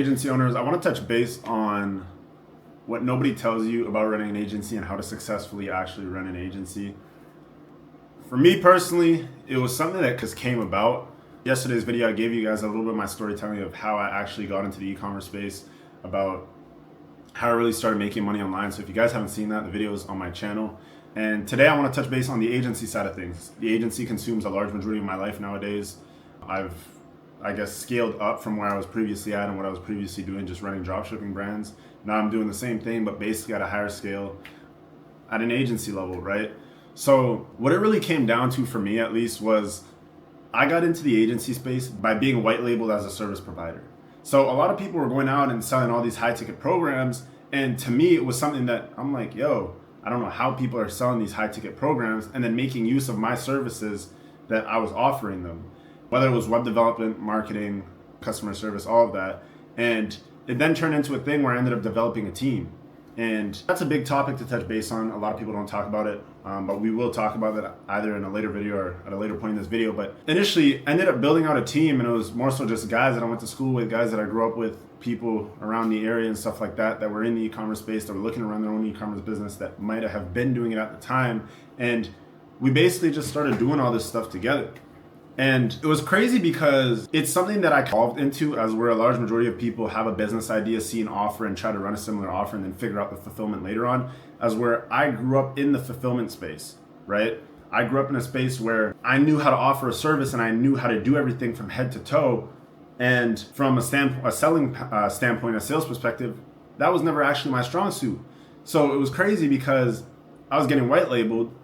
Agency owners, I want to touch base on what nobody tells you about running an agency and how to successfully actually run an agency. For me personally, it was something that just came about. Yesterday's video, I gave you guys a little bit of my storytelling of how I actually got into the e-commerce space, about how I really started making money online. So if you guys haven't seen that, the video is on my channel. And today I want to touch base on the agency side of things. The agency consumes a large majority of my life nowadays. I've scaled up from where I was previously at and what I was previously doing, just running dropshipping brands. Now I'm doing the same thing, but basically at a higher scale at an agency level, right? So what it really came down to, for me at least, was I got into the agency space by being white labeled as a service provider. So a lot of people were going out and selling all these high ticket programs. And to me, it was something that I'm like, yo, I don't know how people are selling these high ticket programs and then making use of my services that I was offering them, whether it was web development, marketing, customer service, all of that. And it then turned into a thing where I ended up developing a team. And that's a big topic to touch base on. A lot of people don't talk about it, but we will talk about that either in a later video or at a later point in this video. But initially, I ended up building out a team, and it was more so just guys that I went to school with, guys that I grew up with, people around the area and stuff like that, that were in the e-commerce space, that were looking to run their own e-commerce business, that might have been doing it at the time. And we basically just started doing all this stuff together. And it was crazy because it's something that I evolved into, as where a large majority of people have a business idea, see an offer, and try to run a similar offer and then figure out the fulfillment later on, as where I grew up in the fulfillment space, right? I grew up in a space where I knew how to offer a service and I knew how to do everything from head to toe. And from a selling standpoint, a sales perspective, that was never actually my strong suit. So it was crazy because I was getting white labeled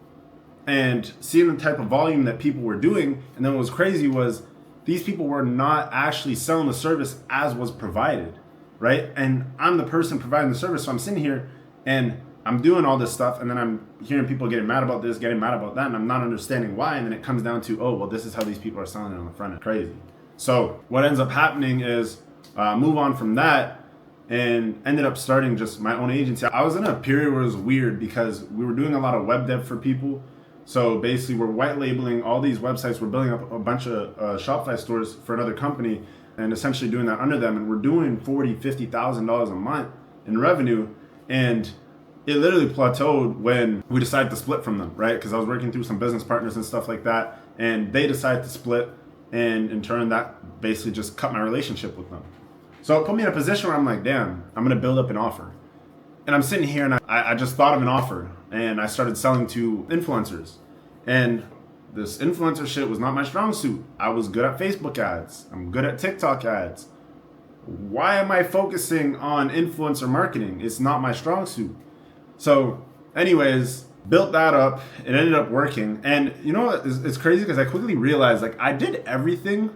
and seeing the type of volume that people were doing. And then what was crazy was these people were not actually selling the service as was provided, right? And I'm the person providing the service. So I'm sitting here and I'm doing all this stuff, and then I'm hearing people getting mad about this, getting mad about that, and I'm not understanding why. And then it comes down to, oh, well, this is how these people are selling it on the front end. Crazy. So what ends up happening is move on from that and ended up starting just my own agency. I was in a period where it was weird because we were doing a lot of web dev for people. So basically we're white labeling all these websites. We're building up a bunch of Shopify stores for another company and essentially doing that under them. And we're doing $40,000, $50,000 a month in revenue. And it literally plateaued when we decided to split from them, right? Because I was working through some business partners and stuff like that. And they decided to split. And in turn, that basically just cut my relationship with them. So it put me in a position where I'm like, damn, I'm going to build up an offer. And I'm sitting here and I just thought of an offer, and I started selling to influencers. And this influencer shit was not my strong suit. I was good at Facebook ads. I'm good at TikTok ads. Why am I focusing on influencer marketing? It's not my strong suit. So anyways, built that up. It ended up working. And you know what? It's crazy because I quickly realized, like, I did everything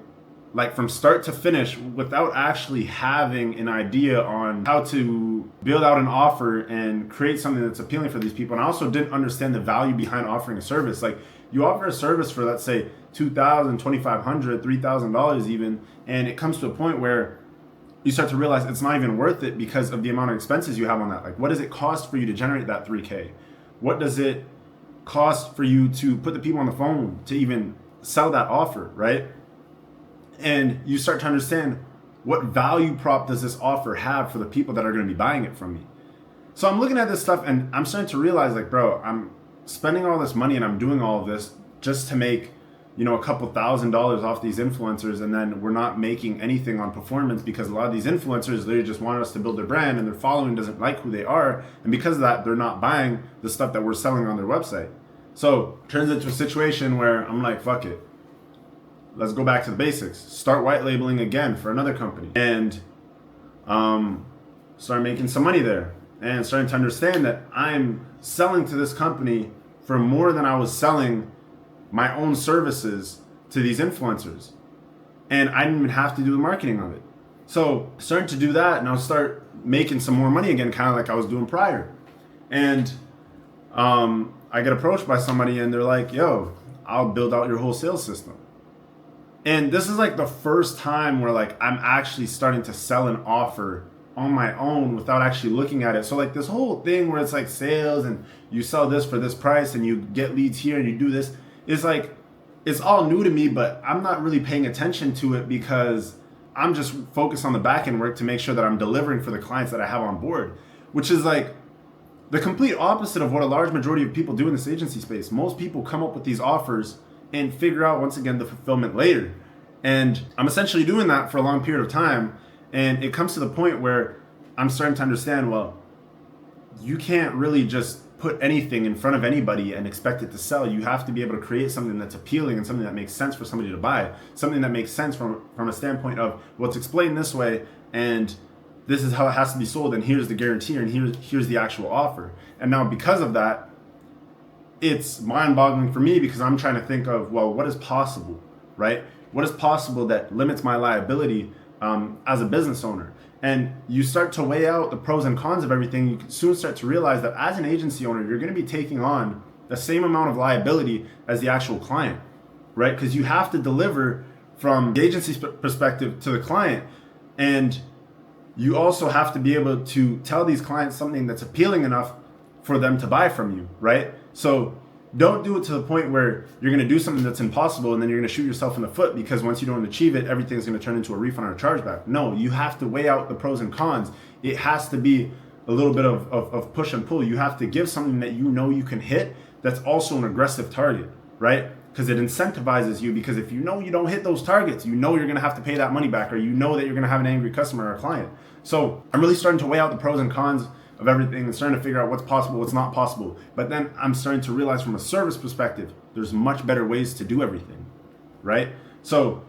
like from start to finish without actually having an idea on how to build out an offer and create something that's appealing for these people. And I also didn't understand the value behind offering a service. Like, you offer a service for, let's say, $2,000, $2,500, $3,000 even, and it comes to a point where you start to realize it's not even worth it because of the amount of expenses you have on that. Like, what does it cost for you to generate that $3K? What does it cost for you to put the people on the phone to even sell that offer, right? And you start to understand, what value prop does this offer have for the people that are going to be buying it from me? So I'm looking at this stuff and I'm starting to realize, like, bro, I'm spending all this money and I'm doing all of this just to make, you know, a couple $1,000s off these influencers, and then we're not making anything on performance because a lot of these influencers, they just want us to build their brand and their following doesn't like who they are, and because of that, they're not buying the stuff that we're selling on their website. So it turns into a situation where I'm like, fuck it. Let's go back to the basics. Start white labeling again for another company and start making some money there and starting to understand that I'm selling to this company for more than I was selling my own services to these influencers. And I didn't even have to do the marketing of it. So starting to do that, and I'll start making some more money again, kind of like I was doing prior. And I get approached by somebody and they're like, yo, I'll build out your whole sales system. And this is like the first time where like I'm actually starting to sell an offer on my own without actually looking at it. So like this whole thing where it's like sales and you sell this for this price and you get leads here and you do this, is like, it's all new to me, but I'm not really paying attention to it because I'm just focused on the back end work to make sure that I'm delivering for the clients that I have on board, which is like the complete opposite of what a large majority of people do in this agency space. Most people come up with these offers and figure out, once again, the fulfillment later. And I'm essentially doing that for a long period of time. And it comes to the point where I'm starting to understand, well, you can't really just put anything in front of anybody and expect it to sell. You have to be able to create something that's appealing and something that makes sense for somebody to buy, something that makes sense from a standpoint of, well, it's explained this way and this is how it has to be sold, and here's the guarantee, and here's the actual offer. And now because of that, it's mind-boggling for me because I'm trying to think of, well, what is possible, right? What is possible that limits my liability as a business owner? And you start to weigh out the pros and cons of everything. You can soon start to realize that as an agency owner, you're going to be taking on the same amount of liability as the actual client, right? Because you have to deliver from the agency's perspective to the client. And you also have to be able to tell these clients something that's appealing enough for them to buy from you, right? So don't do it to the point where you're going to do something that's impossible and then you're going to shoot yourself in the foot because once you don't achieve it, everything's going to turn into a refund or a chargeback. No, you have to weigh out the pros and cons. It has to be a little bit of push and pull. You have to give something that you know you can hit that's also an aggressive target, right? Because it incentivizes you, because if you know you don't hit those targets, you know you're going to have to pay that money back, or you know that you're going to have an angry customer or client. So I'm really starting to weigh out the pros and cons of everything and starting to figure out what's possible, what's not possible. But then I'm starting to realize from a service perspective, there's much better ways to do everything, right? So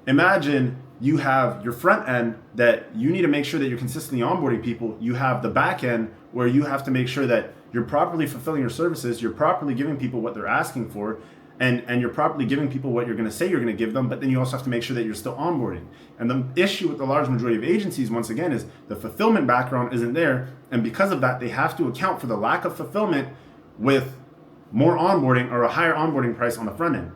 imagine you have your front end that you need to make sure that you're consistently onboarding people. You have the back end where you have to make sure that you're properly fulfilling your services, you're properly giving people what they're asking for, and you're properly giving people what you're going to say you're going to give them, but then you also have to make sure that you're still onboarding. And the issue with the large majority of agencies, once again, is the fulfillment background isn't there, and because of that, they have to account for the lack of fulfillment with more onboarding or a higher onboarding price on the front end.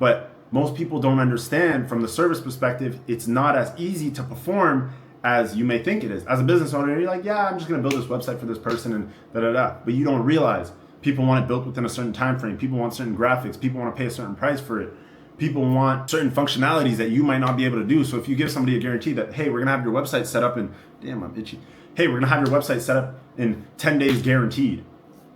But most people don't understand from the service perspective, it's not as easy to perform as you may think it is. As a business owner, you're like, yeah, I'm just going to build this website for this person and da-da-da. But you don't realize people want it built within a certain time frame. People want certain graphics. People want to pay a certain price for it. People want certain functionalities that you might not be able to do. So if you give somebody a guarantee that, hey, we're going to have your website set up in, damn, I'm itchy. Hey, we're going to have your website set up in 10 days guaranteed.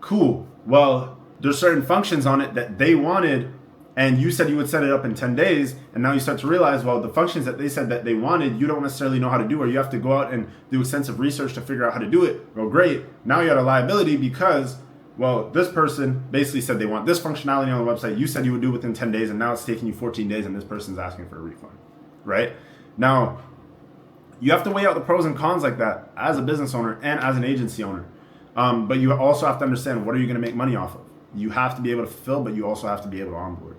Cool. Well, there's certain functions on it that they wanted, and you said you would set it up in 10 days. And now you start to realize, well, the functions that they said that they wanted, you don't necessarily know how to do, or you have to go out and do extensive research to figure out how to do it. Well, great. Now you got a liability because, well, this person basically said they want this functionality on the website. You said you would do it within 10 days, and now it's taking you 14 days, and this person's asking for a refund, right? Now, you have to weigh out the pros and cons like that as a business owner and as an agency owner. But you also have to understand, what are you going to make money off of? You have to be able to fulfill, but you also have to be able to onboard.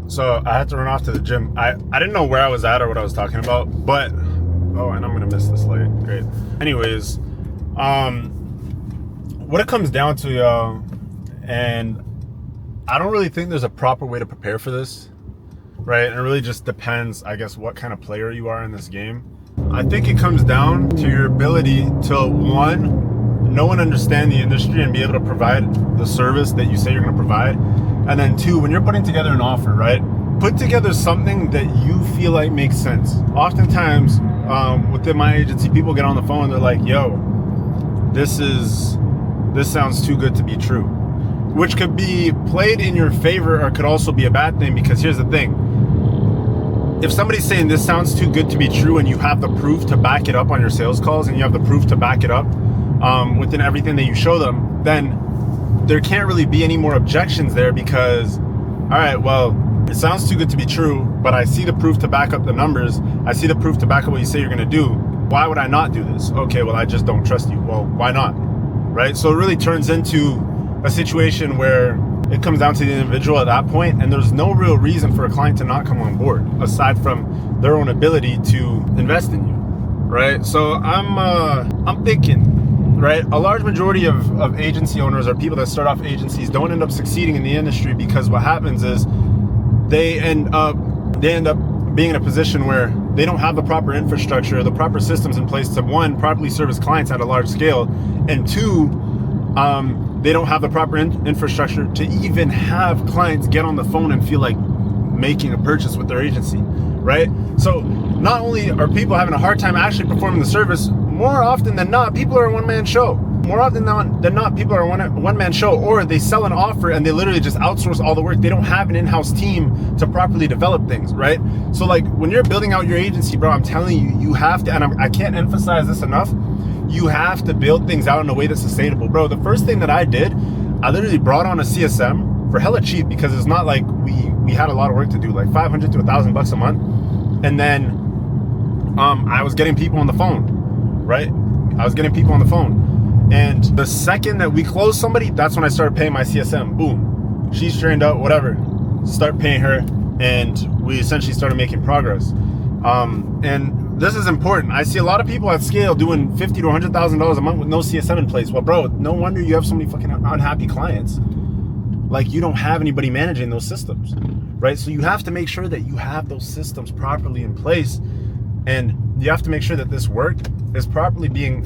So I had to run off to the gym. I didn't know where I was at or what I was talking about, but, oh, and I'm going to miss this light. Great. Anyways, what it comes down to, y'all, and I don't really think there's a proper way to prepare for this, right? And it really just depends, I guess, what kind of player you are in this game. I think it comes down to your ability to, one, know and understand the industry and be able to provide the service that you say you're going to provide. And then two, when you're putting together an offer, right? Put together something that you feel like makes sense. Oftentimes, within my agency, people get on the phone and they're like, yo, this sounds too good to be true, which could be played in your favor or could also be a bad thing, because here's the thing. If somebody's saying this sounds too good to be true and you have the proof to back it up on your sales calls and you have the proof to back it up within everything that you show them, then there can't really be any more objections there, because, all right, well, it sounds too good to be true, but I see the proof to back up the numbers. I see the proof to back up what you say you're going to do. Why would I not do this? Okay, well, I just don't trust you. Well, why not? Right? So it really turns into a situation where it comes down to the individual at that point, and there's no real reason for a client to not come on board aside from their own ability to invest in you, right? So I'm thinking, right, a large majority of agency owners or people that start off agencies don't end up succeeding in the industry, because what happens is they end up being in a position where they don't have the proper infrastructure, the proper systems in place to, one, properly service clients at a large scale, and two, they don't have the proper infrastructure to even have clients get on the phone and feel like making a purchase with their agency, right? So not only are people having a hard time actually performing the service, more often than not, people are a one-man show. More often than not, people are a one-man show, or they sell an offer and they literally just outsource all the work. They don't have an in-house team to properly develop things, right? So like when you're building out your agency, bro, I'm telling you, you have to, and I can't emphasize this enough, you have to build things out in a way that's sustainable. Bro, the first thing that I did, I literally brought on a CSM for hella cheap, because it's not like we had a lot of work to do, like $500 to $1,000 a month. And then I was getting people on the phone, right? I was getting people on the phone. And the second that we closed somebody, that's when I started paying my CSM. Boom. She's trained up, whatever. Start paying her, and we essentially started making progress. And this is important. I see a lot of people at scale doing $50,000 to $100,000 a month with no CSM in place. Well, bro, no wonder you have so many fucking unhappy clients. Like, you don't have anybody managing those systems, right? So you have to make sure that you have those systems properly in place, and you have to make sure that this work is properly being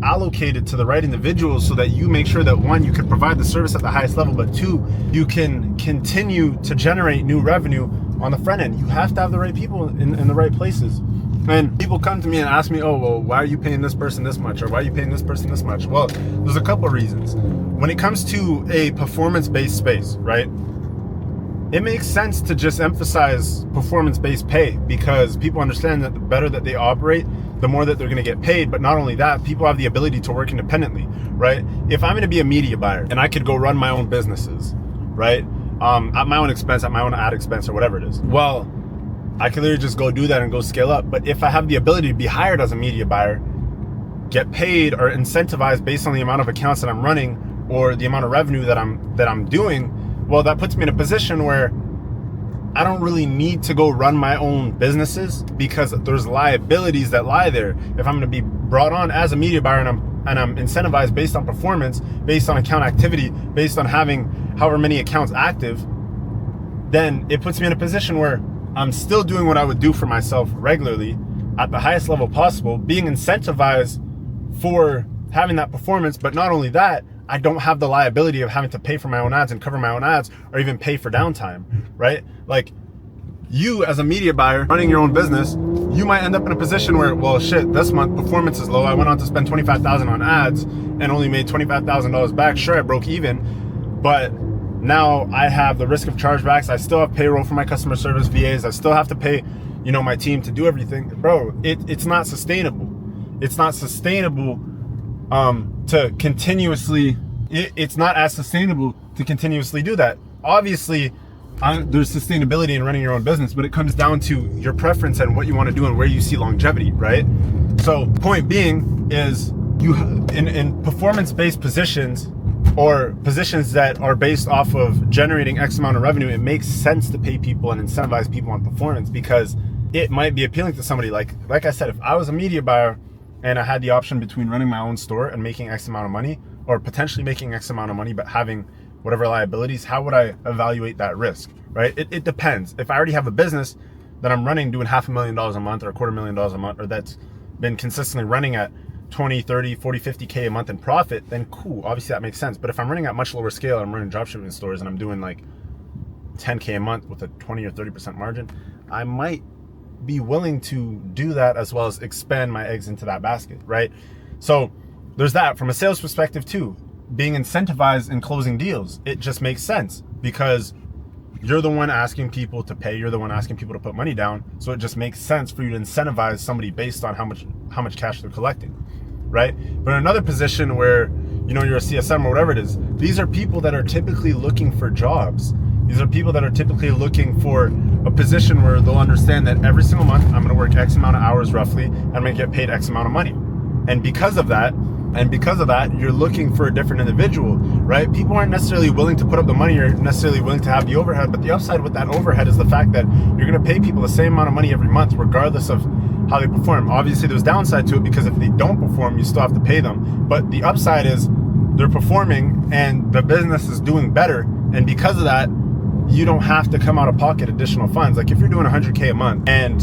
allocated to the right individuals, so that you make sure that, one, you can provide the service at the highest level, but two, you can continue to generate new revenue on the front end. You have to have the right people in the right places. And people come to me and ask me, oh, well, why are you paying this person this much? Or why are you paying this person this much? Well, there's a couple of reasons. When it comes to a performance-based space, right, it makes sense to just emphasize performance-based pay, because people understand that the better that they operate, the more that they're going to get paid. But not only that, people have the ability to work independently, right? If I'm going to be a media buyer and I could go run my own businesses, right, at my own expense, at my own ad expense, or whatever it is, well, I could literally just go do that and go scale up. But if I have the ability to be hired as a media buyer, get paid or incentivized based on the amount of accounts that I'm running or the amount of revenue that I'm doing, well, that puts me in a position where I don't really need to go run my own businesses, because there's liabilities that lie there. If I'm going to be brought on as a media buyer and I'm incentivized based on performance, based on account activity, based on having however many accounts active, then it puts me in a position where I'm still doing what I would do for myself regularly at the highest level possible, being incentivized for having that performance. But not only that, I don't have the liability of having to pay for my own ads and cover my own ads, or even pay for downtime, right? Like, you as a media buyer running your own business, you might end up in a position where, well, shit, this month performance is low. I went on to spend $25,000 on ads and only made $25,000 back. Sure, I broke even, but now I have the risk of chargebacks. I still have payroll for my customer service VAs. I still have to pay, my team to do everything. Bro, it's not sustainable. It's not sustainable to continuously, it's not as sustainable to continuously do that. Obviously, there's sustainability in running your own business, but it comes down to your preference and what you want to do and where you see longevity, right? So point being is, you in performance-based positions, or positions that are based off of generating X amount of revenue, it makes sense to pay people and incentivize people on performance, because it might be appealing to somebody. Like I said, if I was a media buyer and I had the option between running my own store and making X amount of money, or potentially making X amount of money but having whatever liabilities, how would I evaluate that risk, right? It depends. If I already have a business that I'm running doing $500,000 a month or $250,000 a month, or that's been consistently running at 20, 30, 40, 50K a month in profit, then cool, obviously that makes sense. But if I'm running at much lower scale, I'm running dropshipping stores and I'm doing like 10K a month with a 20 or 30% margin, I might be willing to do that, as well as expand my eggs into that basket, right? So there's that. From a sales perspective too, being incentivized in closing deals, it just makes sense, because you're the one asking people to pay, you're the one asking people to put money down, so it just makes sense for you to incentivize somebody based on how much cash they're collecting, right? But in another position where you're a CSM or whatever it is, these are people that are typically looking for jobs. These are people that are typically looking for a position where they'll understand that every single month I'm going to work X amount of hours roughly, and I'm going to get paid X amount of money. And because of that, you're looking for a different individual, right? People aren't necessarily willing to put up the money or necessarily willing to have the overhead, but the upside with that overhead is the fact that you're going to pay people the same amount of money every month, regardless of how they perform. Obviously, there's downside to it, because if they don't perform, you still have to pay them. But the upside is they're performing and the business is doing better. And because of that, you don't have to come out of pocket additional funds. Like if you're doing 100K a month and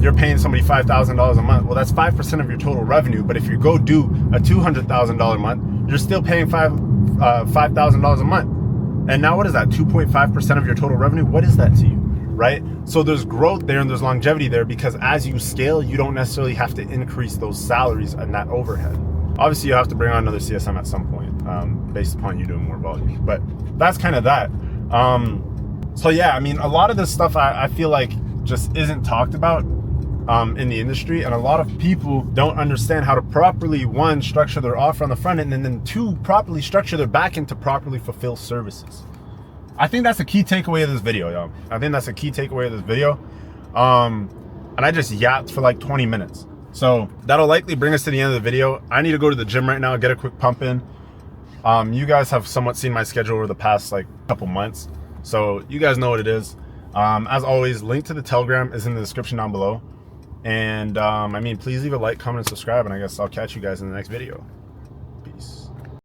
you're paying somebody $5,000 a month, well, that's 5% of your total revenue. But if you go do a $200,000 a month, you're still paying $5,000 a month. And now what is that? 2.5% of your total revenue? What is that to you, right? So there's growth there and there's longevity there, because as you scale, you don't necessarily have to increase those salaries and that overhead. Obviously, you have to bring on another CSM at some point, based upon you doing more volume. But that's kind of that. So yeah, I mean, a lot of this stuff I feel like just isn't talked about in the industry, and a lot of people don't understand how to properly, one, structure their offer on the front end, and then two, properly structure their back end to properly fulfill services. I think that's a key takeaway of this video, y'all. I think that's a key takeaway of this video. And I just yapped for like 20 minutes. So that'll likely bring us to the end of the video. I need to go to the gym right now, get a quick pump in. You guys have somewhat seen my schedule over the past like couple months, so you guys know what it is. As always, link to the Telegram is in the description down below. And I mean, please leave a like, comment, and subscribe, and I guess I'll catch you guys in the next video.